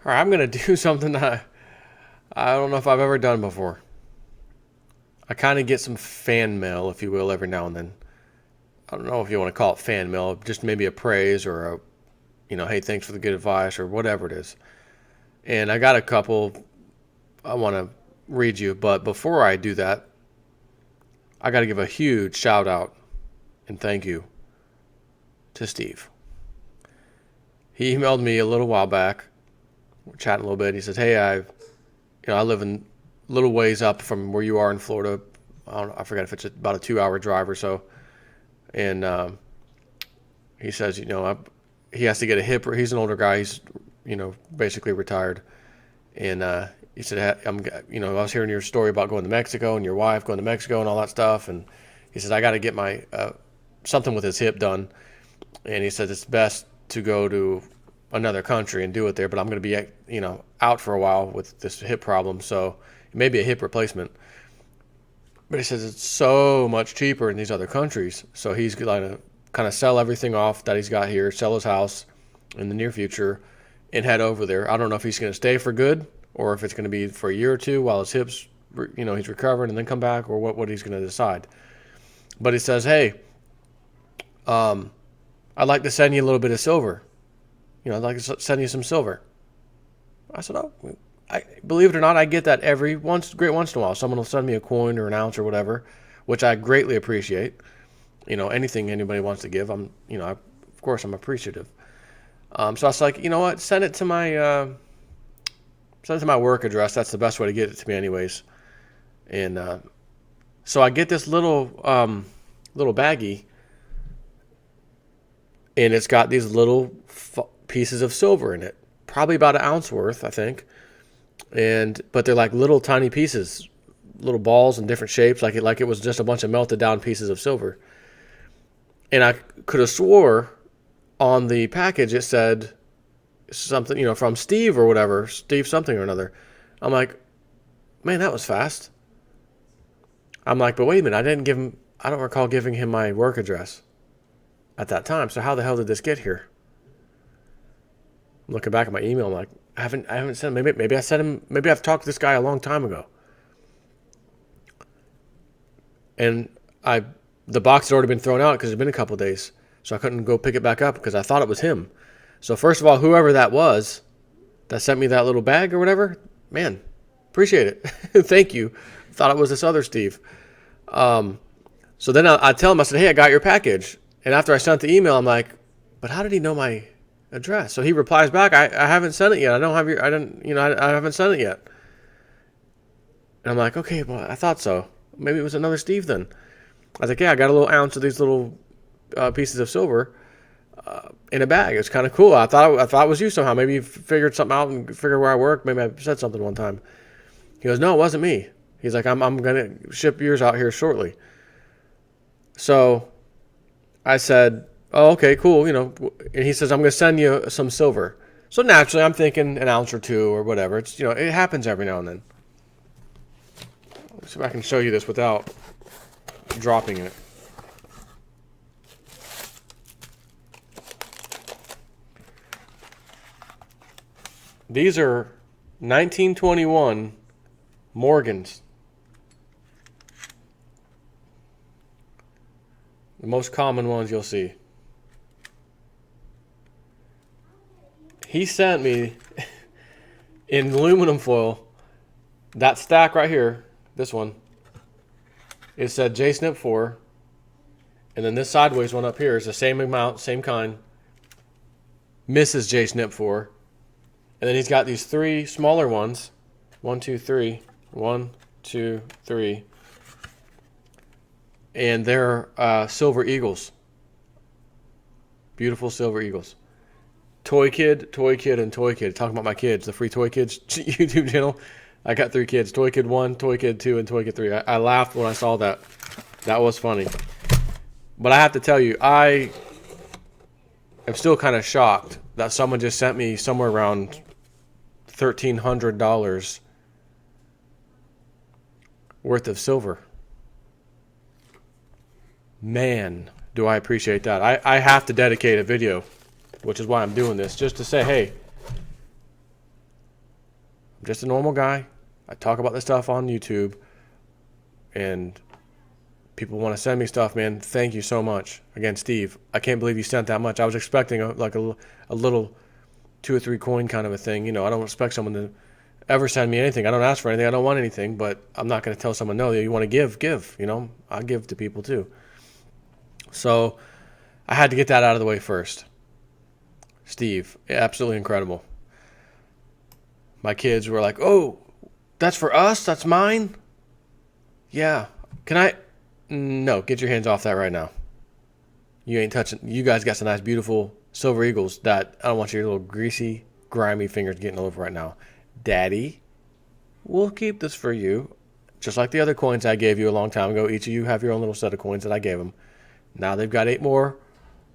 All right, I'm going to do something that I don't know if I've ever done before. I kind of get some fan mail, if you will, every now and then. I don't know if you want to call it fan mail, just maybe a praise or a, hey, thanks for the good advice or whatever it is. And I got a couple I want to read you, but before I do that, I got to give a huge shout out and thank you to Steve. He emailed me a little while back. We're chatting a little bit. He says, "Hey, I live in a little ways up from where you are in Florida. I forget if it's about a 2-hour drive or so." And he says, he has to get a hip. He's an older guy. He's, basically retired. And he said, I was hearing your story about going to Mexico and your wife going to Mexico and all that stuff. And he said, I got to get my something with his hip done. And he said it's best to go to another country and do it there. But I'm going to be, out for a while with this hip problem. So maybe a hip replacement. But he says it's so much cheaper in these other countries. So he's going to kind of sell everything off that he's got here, sell his house in the near future, and head over there. I don't know if he's going to stay for good or if it's going to be for a year or two while his hips, he's recovering and then come back, or what he's going to decide. But he says, hey, I'd like to send you a little bit of silver. I'd like to send you some silver. I said, oh, believe it or not, I get that every once in a while. Someone will send me a coin or an ounce or whatever, which I greatly appreciate. Anything anybody wants to give, of course I'm appreciative. So I was like, you know what, send it to my work address. That's the best way to get it to me anyways. And so I get this little baggie, and it's got these little pieces of silver in it, probably about an ounce worth, I think. But they're like little tiny pieces, little balls in different shapes, like it was just a bunch of melted down pieces of silver. And I could have swore on the package it said something, from Steve or whatever, Steve something or another. I'm like, man, that was fast. I'm like, but wait a minute, I don't recall giving him my work address at that time. So how the hell did this get here? I'm looking back at my email, I'm like, I haven't sent him. Maybe I sent him. Maybe I've talked to this guy a long time ago. And the box had already been thrown out because it's been a couple of days, so I couldn't go pick it back up because I thought it was him. So first of all, whoever that was that sent me that little bag or whatever, man, appreciate it. Thank you. Thought it was this other Steve. So then I tell him, I said, hey, I got your package. And after I sent the email, I'm like, but how did he know my address? So he replies back, I haven't sent it yet. I haven't sent it yet. And I'm like, okay, well, I thought so. Maybe it was another Steve then. I was like, yeah, I got a little ounce of these little pieces of silver in a bag. It's kind of cool. I thought it was you somehow. Maybe you figured something out and figured where I work. Maybe I said something one time. He goes, no, it wasn't me. He's like, I'm going to ship yours out here shortly. So I said, oh, okay, cool. And he says, I'm going to send you some silver. So naturally, I'm thinking an ounce or two or whatever. It's, it happens every now and then. Let's see if I can show you this without dropping it. These are 1921 Morgans. The most common ones you'll see. He sent me in aluminum foil that stack right here, this one. It said Jsnip4, and then this sideways one up here is the same amount, same kind, Mrs. Jsnip4. And then he's got these 3 smaller ones. 1, 2, 3. 1, 2, 3. And they're silver eagles. Beautiful silver eagles. Toy Kid, and Toy Kid. Talking about my kids, the Free Toy Kids YouTube channel. I got 3 kids. Toy Kid 1, Toy Kid 2, and Toy Kid 3. I laughed when I saw that. That was funny. But I have to tell you, I am still kind of shocked that someone just sent me somewhere around $1,300 worth of silver. Man, do I appreciate that. I have to dedicate a video, which is why I'm doing this, just to say, hey, I'm just a normal guy. I talk about this stuff on YouTube, and people want to send me stuff, man. Thank you so much. Again, Steve, I can't believe you sent that much. I was expecting a little 2 or 3 coin kind of a thing. You know, I don't expect someone to ever send me anything. I don't ask for anything. I don't want anything, but I'm not going to tell someone, no, you want to give. You know, I give to people too. So I had to get that out of the way first. Steve, absolutely incredible. My kids were like, oh, that's for us? That's mine? Yeah. Can I? No, get your hands off that right now. You ain't touching. You guys got some nice, beautiful silver eagles that I don't want your little greasy, grimy fingers getting over right now. Daddy, we'll keep this for you. Just like the other coins I gave you a long time ago. Each of you have your own little set of coins that I gave them. Now they've got 8 more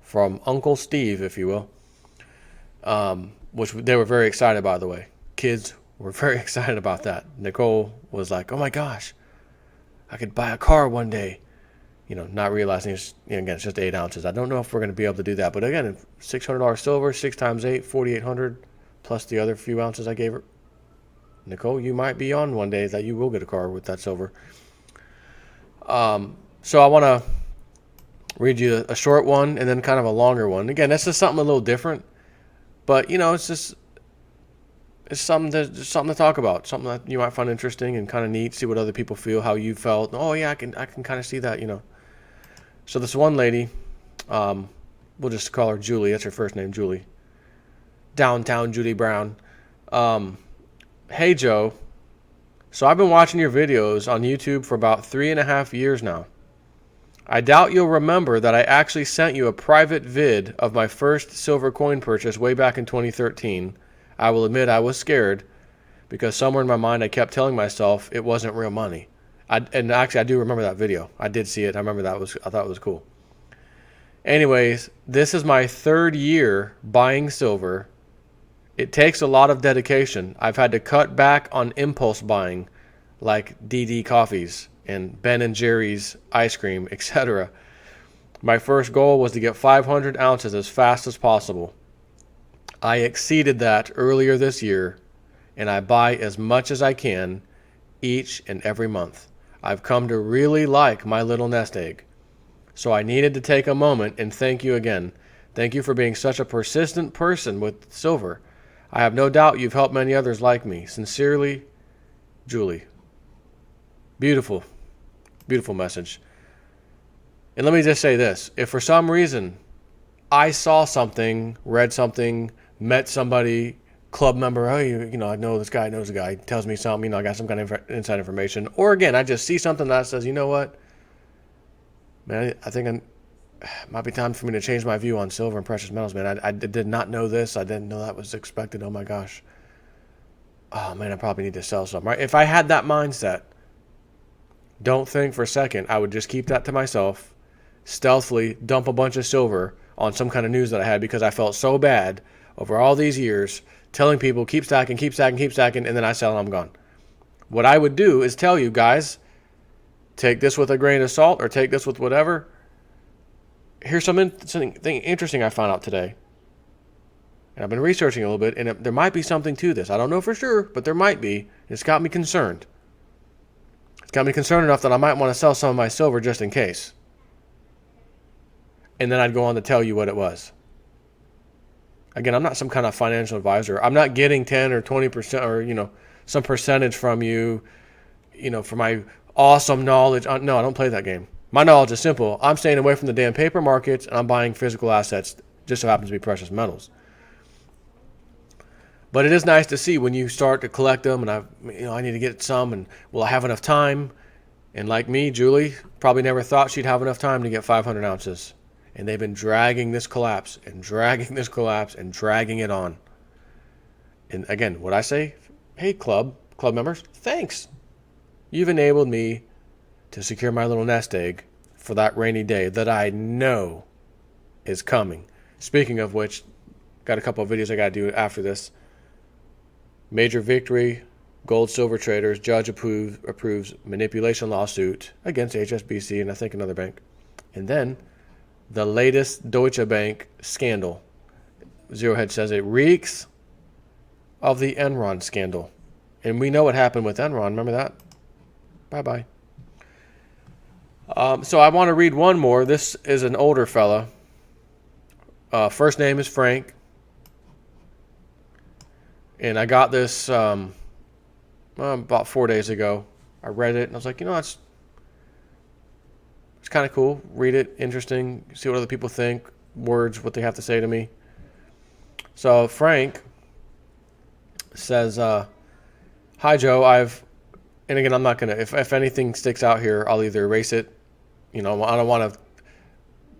from Uncle Steve, if you will. Which they were very excited, by the way. Kids were very excited about that. Nicole was like, oh my gosh, I could buy a car one day. You know, not realizing it's, again, it's just 8 ounces. I don't know if we're going to be able to do that. But again, $600 silver, 6 times 8, 4,800, plus the other few ounces I gave her. Nicole, you might be on one day that you will get a car with that silver. So I want to read you a short one and then kind of a longer one. Again, that's just something a little different. But, you know, it's something to talk about, something that you might find interesting and kind of neat, see what other people feel, how you felt. Oh, yeah, I can kind of see that, you know. So this one lady, we'll just call her Julie. That's her first name, Julie. Downtown Julie Brown. Hey, Joe. So I've been watching your videos on YouTube for about 3.5 years now. I doubt you'll remember that I actually sent you a private vid of my first silver coin purchase way back in 2013. I will admit I was scared because somewhere in my mind I kept telling myself it wasn't real money. And actually I do remember that video. I did see it. I remember I thought it was cool. Anyways, this is my 3rd year buying silver. It takes a lot of dedication. I've had to cut back on impulse buying like DD Coffees and Ben & Jerry's ice cream, etc. My first goal was to get 500 ounces as fast as possible. I exceeded that earlier this year, and I buy as much as I can each and every month. I've come to really like my little nest egg. So I needed to take a moment and thank you again. Thank you for being such a persistent person with silver. I have no doubt you've helped many others like me. Sincerely, Julie. Beautiful. Beautiful message. And let me just say this. If for some reason I saw something, read something, met somebody, club member, oh, you know, I know this guy knows a guy, tells me something, you know, I got some kind of inside information. Or again, I just see something that says, you know what, man, I think it might be time for me to change my view on silver and precious metals, man. I did not know this. I didn't know that was expected. Oh my gosh. Oh man, I probably need to sell some, right? If I had that mindset, don't think for a second I would just keep that to myself, stealthily dump a bunch of silver on some kind of news that I had because I felt so bad over all these years telling people keep stacking, and then I sell and I'm gone. What I would do is tell you guys, take this with a grain of salt or take this with whatever. Here's something interesting I found out today. And I've been researching a little bit, and there might be something to this. I don't know for sure, but there might be. It's got me concerned. It's got me concerned enough that I might want to sell some of my silver just in case. And then I'd go on to tell you what it was. Again, I'm not some kind of financial advisor. I'm not getting 10 or 20% or, you know, some percentage from you, you know, for my awesome knowledge. No, I don't play that game. My knowledge is simple. I'm staying away from the damn paper markets, and I'm buying physical assets. Just so happens to be precious metals. But it is nice to see when you start to collect them, and I need to get some, and will I have enough time? And like me, Julie probably never thought she'd have enough time to get 500 ounces. And they've been dragging this collapse and dragging this collapse and dragging it on. And again, what I say, hey club members, thanks. You've enabled me to secure my little nest egg for that rainy day that I know is coming. Speaking of which, got a couple of videos I got to do after this. Major victory, gold silver traders, judge approves manipulation lawsuit against HSBC and I think another bank. And then the latest Deutsche Bank scandal. Zero Hedge says it reeks of the Enron scandal. And we know what happened with Enron. Remember that? Bye-bye. So I want to read one more. This is an older fella. First name is Frank. And I got this about 4 days ago. I read it and I was like, it's kind of cool. Read it, interesting. See what other people think, words, what they have to say to me. So Frank says, "Hi Joe, and again, I'm not gonna. If anything sticks out here, I'll either erase it. I don't want to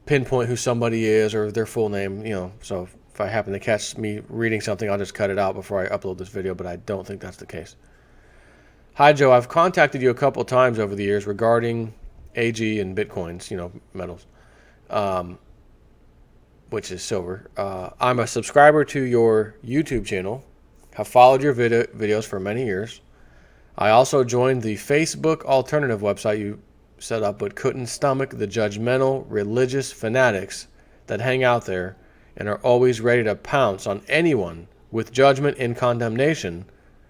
pinpoint who somebody is or their full name. So if I happen to catch me reading something, I'll just cut it out before I upload this video. But I don't think that's the case. Hi Joe, I've contacted you a couple times over the years regarding AG and bitcoins, metals, which is silver. I'm a subscriber to your YouTube channel. Have followed your videos for many years. I also joined the Facebook alternative website you set up, but couldn't stomach the judgmental religious fanatics that hang out there and are always ready to pounce on anyone with judgment and condemnation.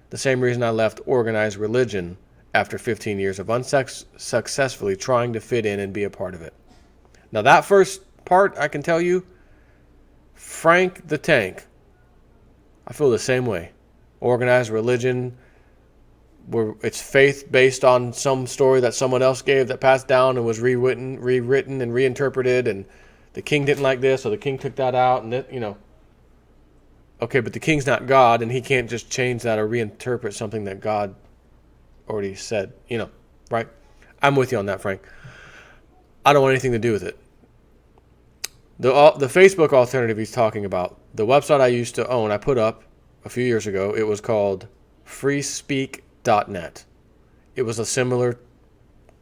The same reason I left organized religion after 15 years of unsuccessfully trying to fit in and be a part of it." Now that first part, I can tell you, Frank the Tank, I feel the same way. Organized religion, where it's faith based on some story that someone else gave that passed down and was rewritten and reinterpreted, and the king didn't like this, so the king took that out, and okay, but the king's not God, and he can't just change that or reinterpret something that God already said, right? I'm with you on that, Frank. I don't want anything to do with it. The Facebook alternative he's talking about, the website I used to own, I put up a few years ago. It was called freespeak.net. It was a similar,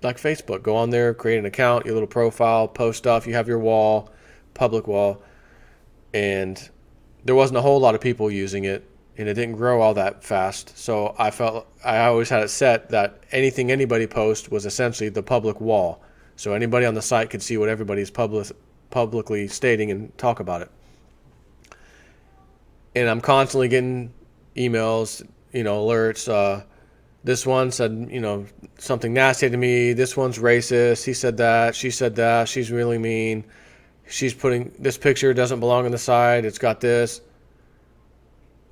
like Facebook. Go on there, create an account, your little profile, post stuff. You have your wall, public wall. And there wasn't a whole lot of people using it, and it didn't grow all that fast. So I always had it set that anything anybody posts was essentially the public wall. So anybody on the site could see what everybody's publicly stating and talk about it. And I'm constantly getting emails, alerts. This one said, something nasty to me. This one's racist. He said that. She said that. She's really mean. She's putting this picture doesn't belong on the side. It's got this.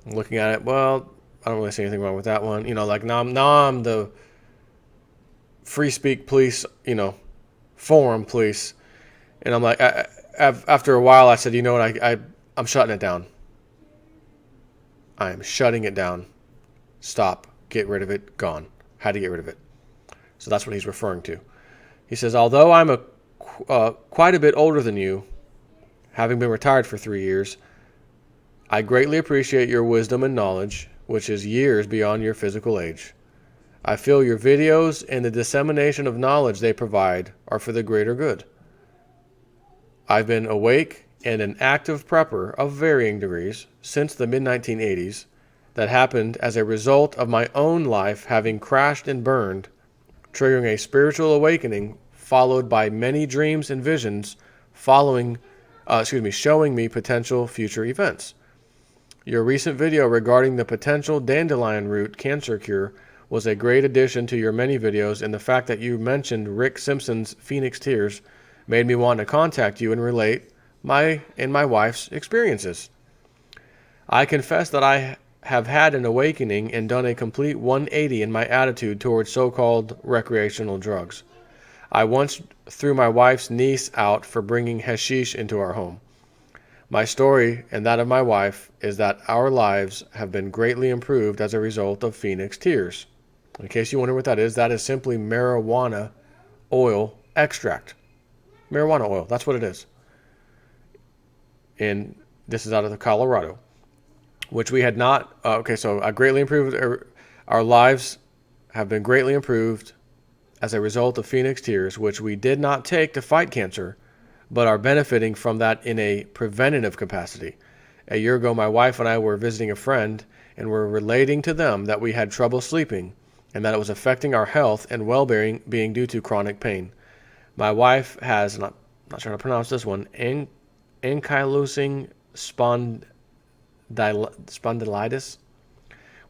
I'm looking at it. Well, I don't really see anything wrong with that one. Now I'm the free speak police, forum police. And I'm like, after a while, I said, you know what? I'm shutting it down. I am shutting it down. Stop. Get rid of it. Gone. Had to get rid of it. So that's what he's referring to. He says, although I'm quite a bit older than you, having been retired for 3 years, I greatly appreciate your wisdom and knowledge, which is years beyond your physical age. I feel your videos and the dissemination of knowledge they provide are for the greater good. I've been awake and an active prepper of varying degrees since the mid-1980s that happened as a result of my own life having crashed and burned, triggering a spiritual awakening followed by many dreams and visions showing me potential future events. Your recent video regarding the potential dandelion root cancer cure was a great addition to your many videos, and the fact that you mentioned Rick Simpson's Phoenix Tears made me want to contact you and relate my wife's experiences. I confess that I have had an awakening and done a complete 180 in my attitude towards so-called recreational drugs. I once threw my wife's niece out for bringing hashish into our home. My story, and that of my wife, is that our lives have been greatly improved as a result of Phoenix Tears. In case you wonder what that is simply marijuana oil extract. Marijuana oil, that's what it is. And this is out of Colorado, which we had not. So I greatly improved. Our lives have been greatly improved as a result of Phoenix Tears, which we did not take to fight cancer, but are benefiting from that in a preventative capacity. A year ago, my wife and I were visiting a friend and were relating to them that we had trouble sleeping and that it was affecting our health and well-being being due to chronic pain. My wife has, and I'm not sure how to pronounce this one, ankylosing spondylitis,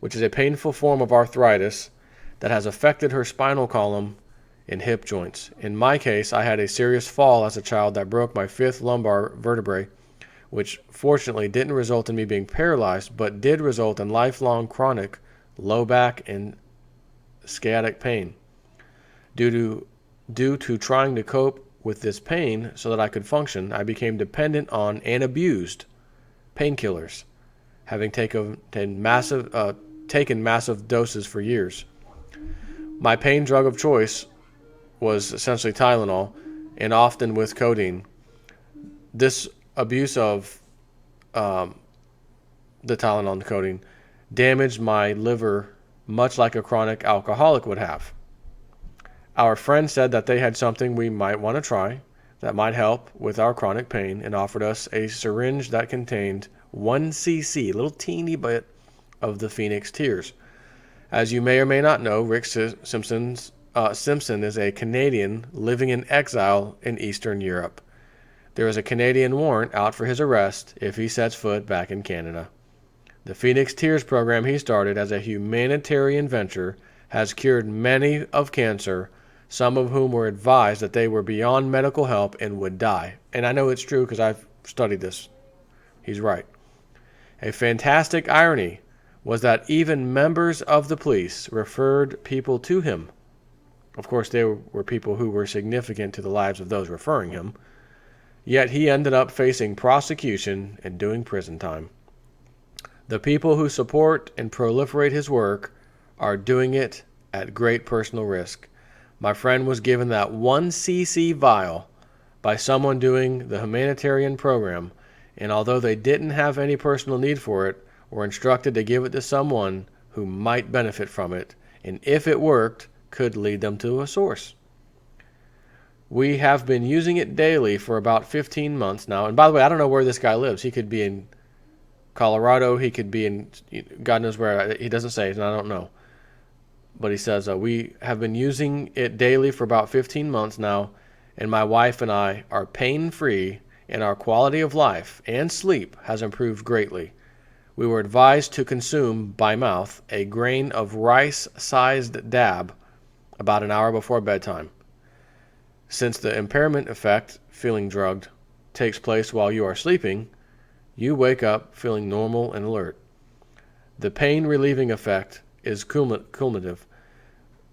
which is a painful form of arthritis that has affected her spinal column and hip joints. In my case, I had a serious fall as a child that broke my fifth lumbar vertebrae, which fortunately didn't result in me being paralyzed, but did result in lifelong chronic low back and sciatic pain. Due to trying to cope with this pain so that I could function, I became dependent on and abused painkillers, having taken massive doses for years. My pain drug of choice was essentially Tylenol, and often with codeine. This abuse of the Tylenol and codeine damaged my liver much like a chronic alcoholic would have. Our friend said that they had something we might want to try that might help with our chronic pain and offered us a syringe that contained 1 cc, a little teeny bit, of the Phoenix Tears. As you may or may not know, Rick Simpson is a Canadian living in exile in Eastern Europe. There is a Canadian warrant out for his arrest if he sets foot back in Canada. The Phoenix Tears program he started as a humanitarian venture has cured many of cancer, some of whom were advised that they were beyond medical help and would die. And I know it's true because I've studied this. He's right. A fantastic irony was that even members of the police referred people to him. Of course, they were people who were significant to the lives of those referring him. Yet he ended up facing prosecution and doing prison time. The people who support and proliferate his work are doing it at great personal risk. My friend was given that 1 cc vial by someone doing the humanitarian program, and although they didn't have any personal need for it, were instructed to give it to someone who might benefit from it, and if it worked, could lead them to a source. We have been using it daily for about 15 months now. And by the way, I don't know where this guy lives. He could be in Colorado. He could be in God knows where. He doesn't say, and I don't know. But he says, we have been using it daily for about 15 months now, and my wife and I are pain-free, and our quality of life and sleep has improved greatly. We were advised to consume, by mouth, a grain of rice-sized dab about an hour before bedtime. Since the impairment effect, feeling drugged, takes place while you are sleeping, you wake up feeling normal and alert. The pain-relieving effect is cumulative,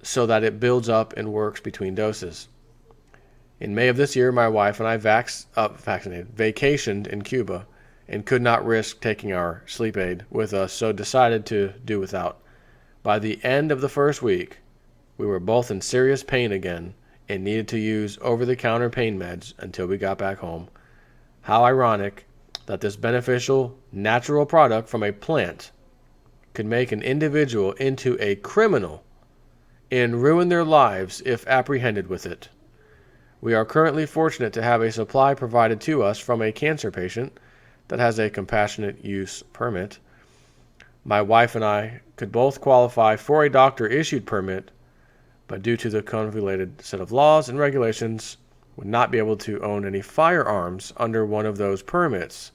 so that it builds up and works between doses. In May of this year, my wife and I vacationed in Cuba and could not risk taking our sleep aid with us, so decided to do without. By the end of the first week, we were both in serious pain again and needed to use over-the-counter pain meds until we got back home. How ironic that this beneficial, natural product from a plant could make an individual into a criminal and ruin their lives if apprehended with it. We are currently fortunate to have a supply provided to us from a cancer patient that has a compassionate use permit. My wife and I could both qualify for a doctor-issued permit, but due to the convoluted set of laws and regulations, would not be able to own any firearms under one of those permits,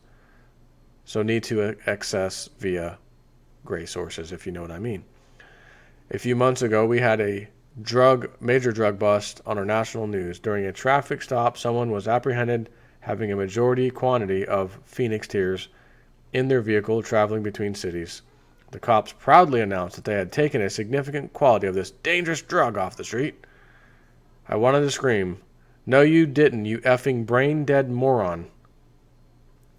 so need to access via gray sources, if you know what I mean. A few months ago, we had a major drug bust on our national news. During a traffic stop, someone was apprehended having a majority quantity of Phoenix Tears in their vehicle traveling between cities. The cops proudly announced that they had taken a significant quantity of this dangerous drug off the street. I wanted to scream, "No, you didn't, you effing brain-dead moron."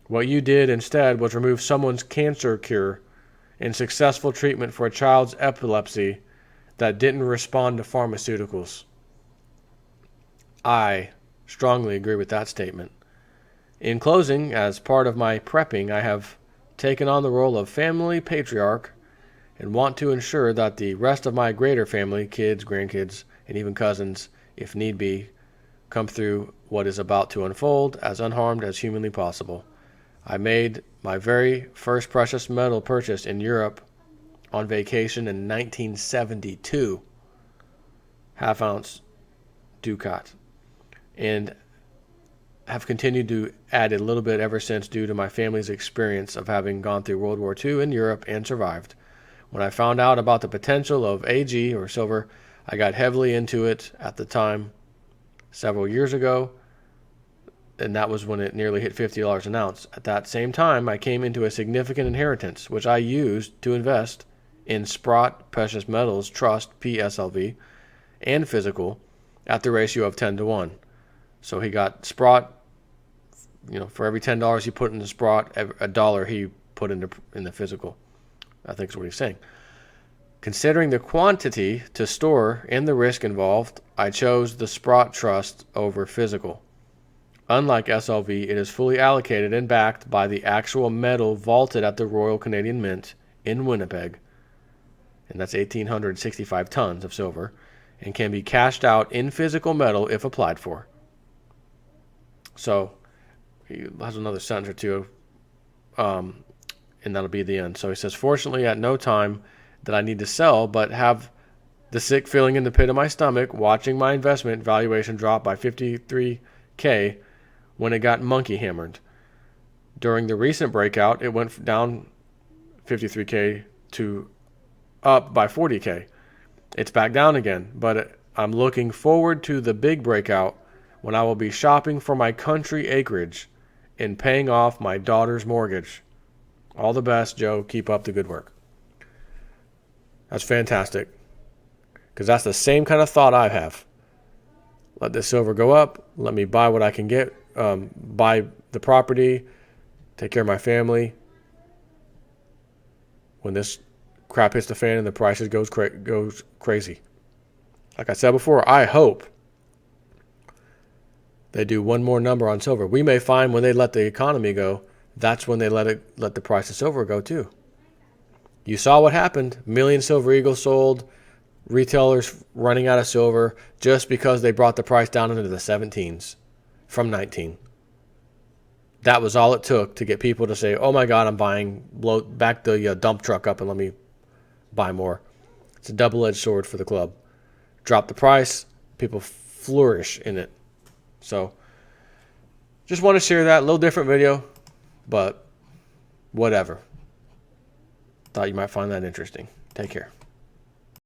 What you did instead was remove someone's cancer cure and successful treatment for a child's epilepsy that didn't respond to pharmaceuticals. I strongly agree with that statement. In closing, as part of my prepping, I have taken on the role of family patriarch and want to ensure that the rest of my greater family, kids, grandkids, and even cousins, if need be, come through what is about to unfold as unharmed as humanly possible. I made my very first precious metal purchase in Europe on vacation in 1972, half-ounce Ducat, and have continued to add a little bit ever since due to my family's experience of having gone through World War II in Europe and survived. When I found out about the potential of AG or silver, I got heavily into it at the time several years ago, and that was when it nearly hit $50 an ounce. At that same time, I came into a significant inheritance, which I used to invest in Sprott Precious Metals Trust PSLV and physical at the ratio of 10 to 1. So he got Sprott, for every $10 he put into Sprott, a dollar he put in the physical. I think is what he's saying. Considering the quantity to store and the risk involved, I chose the Sprott Trust over physical. Unlike SLV, it is fully allocated and backed by the actual metal vaulted at the Royal Canadian Mint in Winnipeg, and that's 1,865 tons of silver, and can be cashed out in physical metal if applied for. So he has another sentence or two, and that'll be the end. So he says, fortunately, at no time did I need to sell, but have the sick feeling in the pit of my stomach watching my investment valuation drop by $53K when it got monkey hammered. During the recent breakout, it went down $53K to up by $40K. It's back down again, but I'm looking forward to the big breakout when I will be shopping for my country acreage and paying off my daughter's mortgage. All the best, Joe. Keep up the good work. That's fantastic, because that's the same kind of thought I have. Let this silver go up. Let me buy what I can get. Buy the property. Take care of my family. When this crap hits the fan and the prices goes crazy. Like I said before, I hope they do one more number on silver. We may find when they let the economy go, that's when they let the price of silver go too. You saw what happened. A million Silver Eagles sold. Retailers running out of silver just because they brought the price down into the 17s from 19. That was all it took to get people to say, oh my God, I'm buying, blow back the dump truck up and let me buy more. It's a double-edged sword for the club. Drop the price, people flourish in it. So just want to share that. A little different video, but whatever. Thought you might find that interesting. Take care.